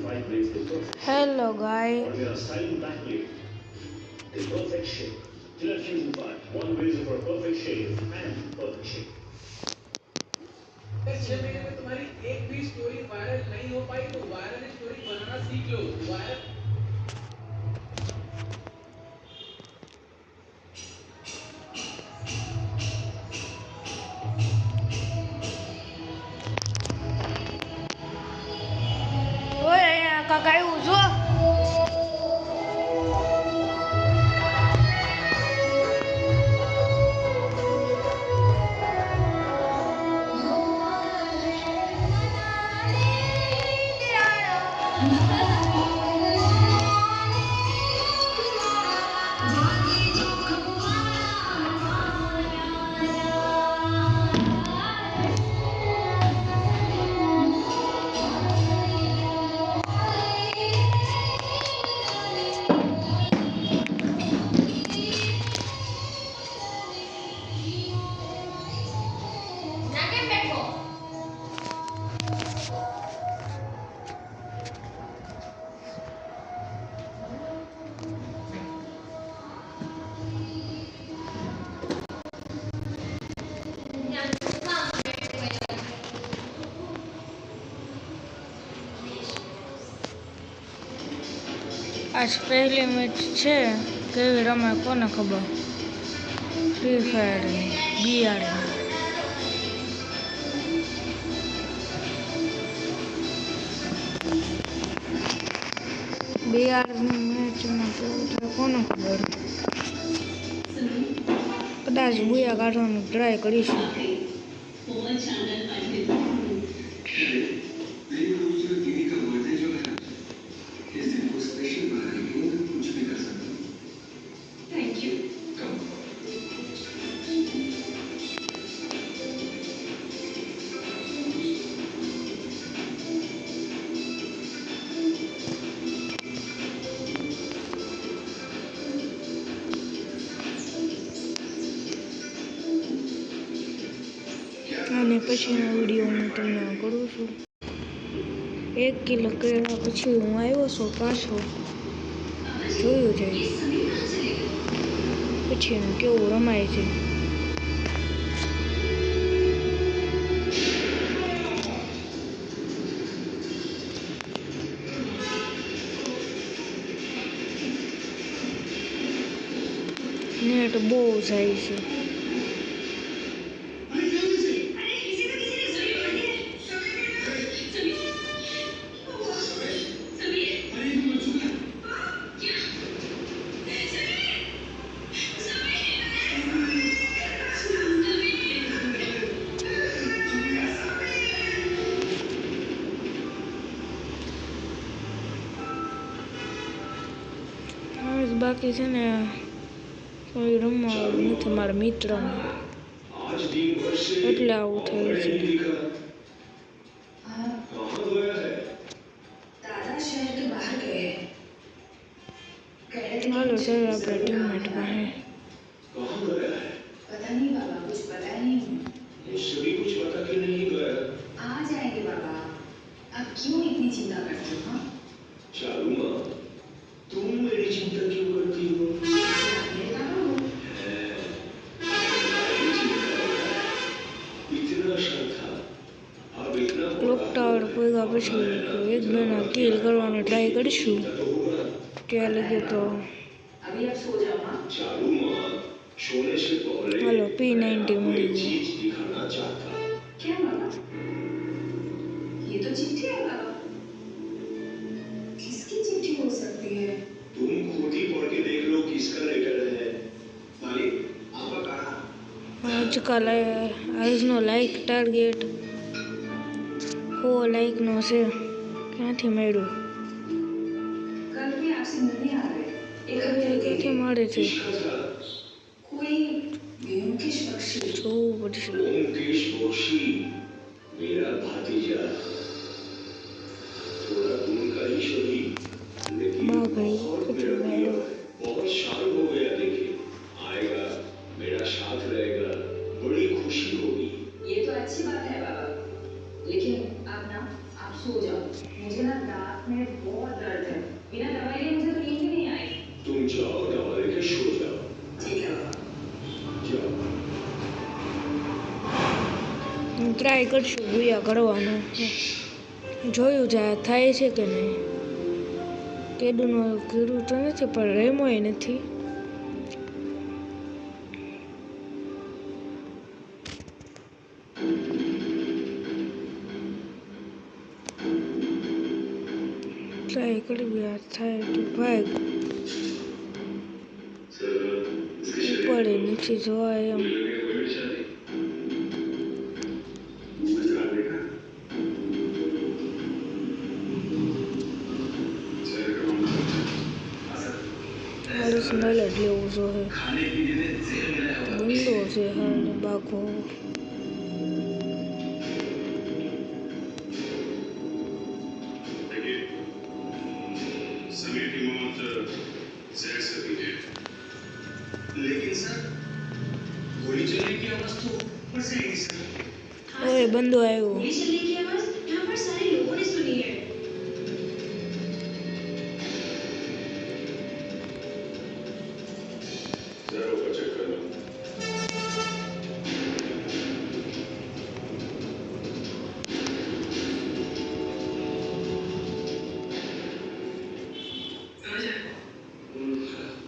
Hello guys. The perfect shape. Gillette Fusion 5. One reason for a perfect shave and perfect shape. 6 महीने में तुम्हारी एक भी story viral नहीं हो पाई तो वायरल स्टोरी बनाना सीख लो। Viral Oi, kakak Uzo. आज पहली मैच है केवी रमाय कोने खबर फ्री फायर बिहार मैच में कोने खबर कदाच बुया काढवानुं ट्राय करीशुं અને પછીનો વિડીયો હું તમને કરું છું 1 કિલો કર્યા પછી હું આવ્યો છું પાછો જોયું જાય પછી કેવું રમાય છે નેટ બહુ જાય છે બાકી છે ને કોઈ રમવા નથી મારા મિત્રને એટલે આવું થયું છે હાલો ચાલો આપણે ટીમમેટ પાસે पता नहीं बाबा कुछ पता नहीं मुझसे भी कुछ पता क्यों नहीं गया आ जाएंगे बाबा आप क्यों इतनी चिंता करते हो हाँ चालू माँ तुम मेरी चिंता क्यों करती हो इतना शांत था अब इतना ક્લોક ટાવર પોગ્યા પછી એક જણા કિલ કરવાનો ટ્રાય કરીશું ત્યાં લગે તો अभी आप सो जाओ हाँ चालू माँ सोने से पहले હાલો P90 कोई મળી ગયું चीज दिखाना चाहता क्या बाबा ये तो चिट्ठी है बाबा किसकी चिट्ठी हो सकती है तुम खुद ही पढ़ के देख लो किसका लेटर है मालिक आपका कहा આજકાલ આજનો લાઈક ટાર્ગેટ 100 લાઈકનો છે ક્યાંથી મળ્યું कल भी आपसे मिलने आ रहे एक हफ्ते ક્યાંથી મળે છે कोई बेमुकेश बख्शी જોવું પડશે ओमकेश बख्शी मेरा भतीजा थोड़ा दूर का ही सही लेकिन બા ભાઈ बहुत કેટલું मेरा મળ્યું बहुत शान हो गया देखिए आएगा मेरा साथ रहेगा बड़ी खुशी होगी ये तो अच्छी बात है बाबा लेकिन अब ना आप सो जाओ मुझे ना रात में बहुत दर्द है, बिना दवाई लिए मुझे नींद ही नहीं आई। तुम जाओ दवा लेके सो जाओ। ठीक है बाबा। जाओ। ટ્રાય કરશું ગુયા કરવાનું જોયું જાય થાય છે કે નહીં કેદુનું કર્યું તો નથી પણ રેમોય નથી ટ્રાય કરવી આ થાય તો ભાઈ પડે નથી જોવાય એમ स्मेल એટલે ઓછો છે ગંદો છે હા ને બાકો समीर की मौत जहर से हुई है लेकिन सर गोली चलने की आवाज तो ऊपर से आई सर ઓય બંદો આવ્યો गोली चलने की आवाज यहाँ पर सारे लोगों ने सुनी है। जरा ऊपर चेक कर लो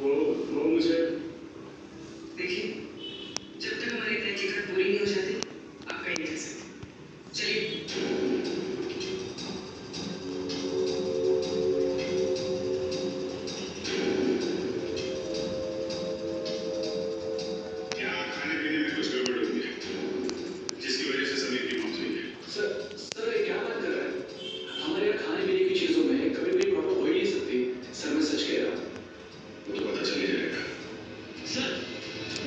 वो मुझे देखिए, जब तक हमारी तहकीकात पूरी नहीं हो जाती, आप कहीं नहीं जा सकते। चलिए। यहाँ खाने पीने में कुछ गड़बड़ हुई है जिसकी वजह से समीर की मौत हुई है सर ये क्या बात कर रहा है? हमारे यहाँ खाने पीने की चीजों में कभी भी प्रॉब्लम हो ही नहीं सकती। सर मैं सच कह रहा हूँ। वो तो पता चल ही जाएगा सर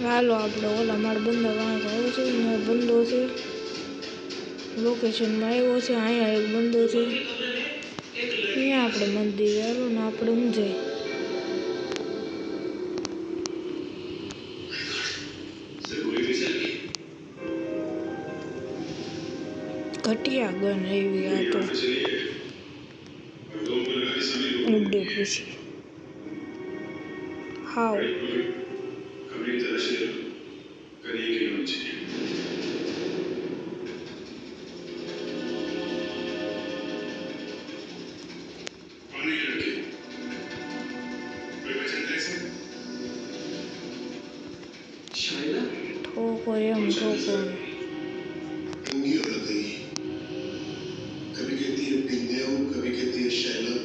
હાલો આપણે ઓલા મારા બંદા વાંક આવ્યો છે અહીંયા બંદો છે લોકેશનમાં આવ્યો છે અહીંયા એક બંદો છે અહીંયા આપણે મંદિર હાલો ને આપણે ઊંઝાઈ सर गोली भी चल गई ઘટિયા ગન એવી આ તો यहाँ पे चलिए और लोगों को लगा कि समीर को અપડેટ પછી હાવ कमरे की तलाशी ले लो कहीं एक ही होनी चाहिए कौन है ये लड़के कोई पहचानता है इसे शायला ઠોકો એમ ઠોકો गंगी औरत है ये। कभी कहती है बिंदिया कभी कहती है शैला।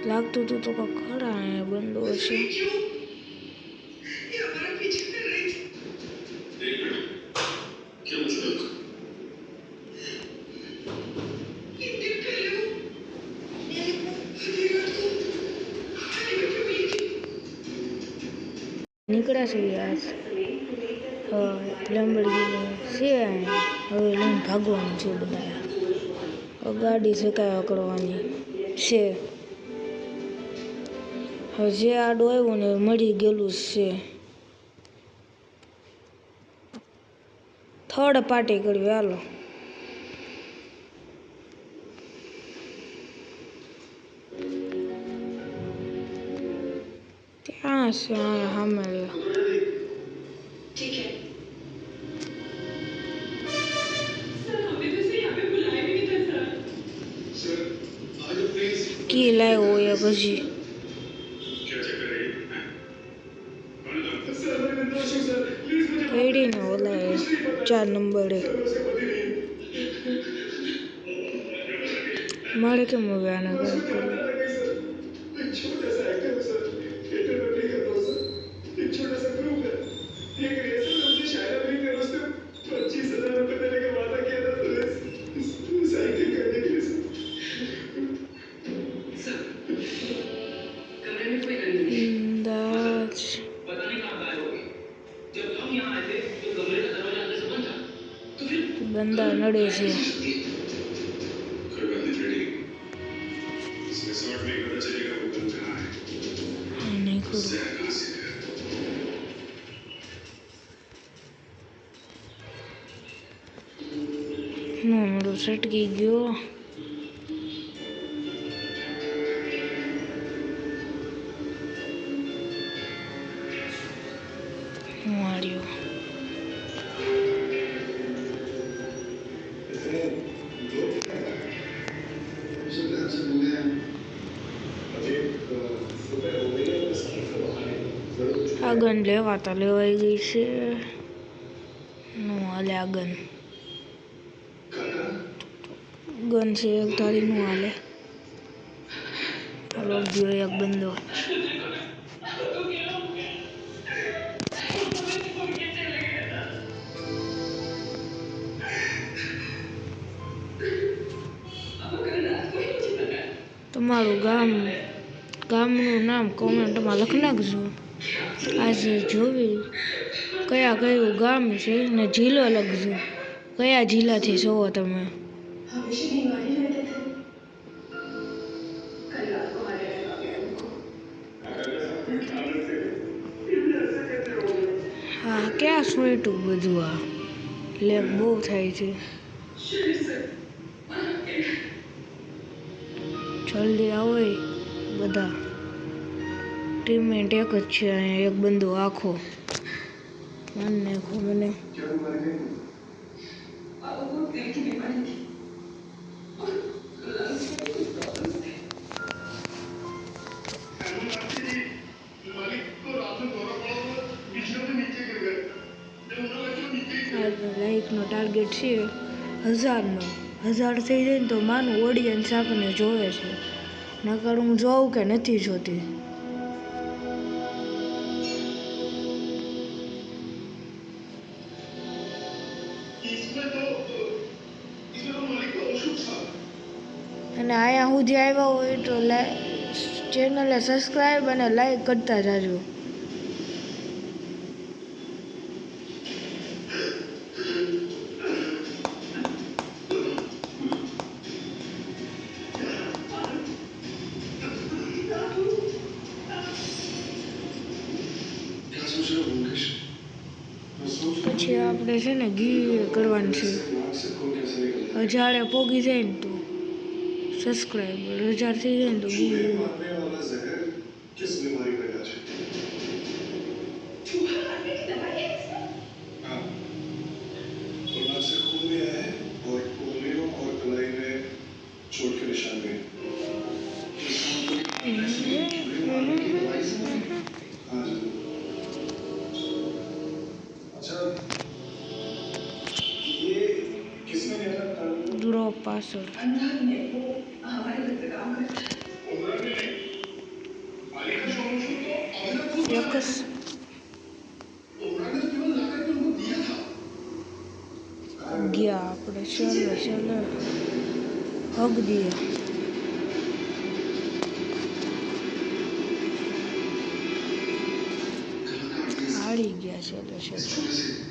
લાગતું હતું તો કાંઈક ખરા અહીંયા બંદો છે क्यों? ये हमारा पीछे कर रही थी। एक मिनट क्या मुझे लगा एक दिन पहले वो मेरे को आधी रात को हाईवे पे मिली थी। નીકળ્યા છે યાર લંબડગીરી છે અહીંયા. હવે લઈને ભાગવાનું છે બધા હવે ગાડી શેકાયા કરવાની છે હવે જે આડું આવ્યું ને એ મળી ગયેલું જ છે થર્ડ પાર્ટી કરવી હાલો ત્યાં છે અહીંયા સામે ठीक है। सर हमें तो इसे यहाँ पे बुलाया भी नहीं था सर। सर आज प्लीज કી લાવ્યો એ પછી क्या चक्कर है ये हैं? कौन है तुम सर मैं निर्दोष हूँ सर प्लीज मुझे કઈડીને ઓલા 4 નંબરે उसके पति नहीं મારે કેમ હવે આને सर કર્યું एक छोटा सा एक्टर है सर थिएटर में प्ले करता हूँ सर एक छोटा सा ग्रुप है एक रिहर्सल में मुझे शायरा भी कर उसने 25,000 रुपए देने का वादा किया था तो इस एक्टिंग करने के लिए सर सर कमरे में कोई गंदगी नहीं। અંદાજ पता नहीं कहाँ गायब हो गई। जब हम यहाँ आए थे तो कमरे का दरवाजा अंदर से बंद था। तो फिर બંદા નડે છે कोई बात नहीं फ्रेडी इस रिसोर्ट में पता चलेगा वो बंद कहाँ है નહીં કરું जहर कहाँ से है હું મારો સટકી ગયો માર્યો. આ ગન લેવાતા લેવાઈ ગઈ છે. નો હાલે આ ગન છે એક ધારી નું હાલે. હાલો ગયો એક બંદો. તમારું ગામનું નામ કોમેન્ટમાં લખી નાખજો. આજે જોવી કયા કયું ગામ છે ને જિલ્લો લખજો. કયા જિલ્લાથી છો તમે? હા ક્યાં સોઈટું બધું આ લેક બહુ થાય છે. જલ્દી આવો બધા. ટીમમેન્ટ એક જ છે અહીંયા. એક બંદો આખો માન નાખો મને. લાઈકનો ટાર્ગેટ છે 1000નો. 1000 થઈ જાય ને તો માનું ઓડિયન્સ આપણને જોવે છે. નકર હું જોઉં કે નથી જોતી. અને અહીંયા સુધી આવ્યા હોય તો ચેનલને સબસ્ક્રાઈબ અને લાઈક કરતા જાજો. પછી આપણે છે ને ઘી કરવાનું છે. 1000 પોગી જાય ને તો સબસ્ક્રાઈબર 1000 થઈ જાય ને તો ઘી. ડ્રોપ પાછળ ચોક્કસ ગયા આપણે. ચાલો હગ દઈએ. હારી ગયા. ચાલો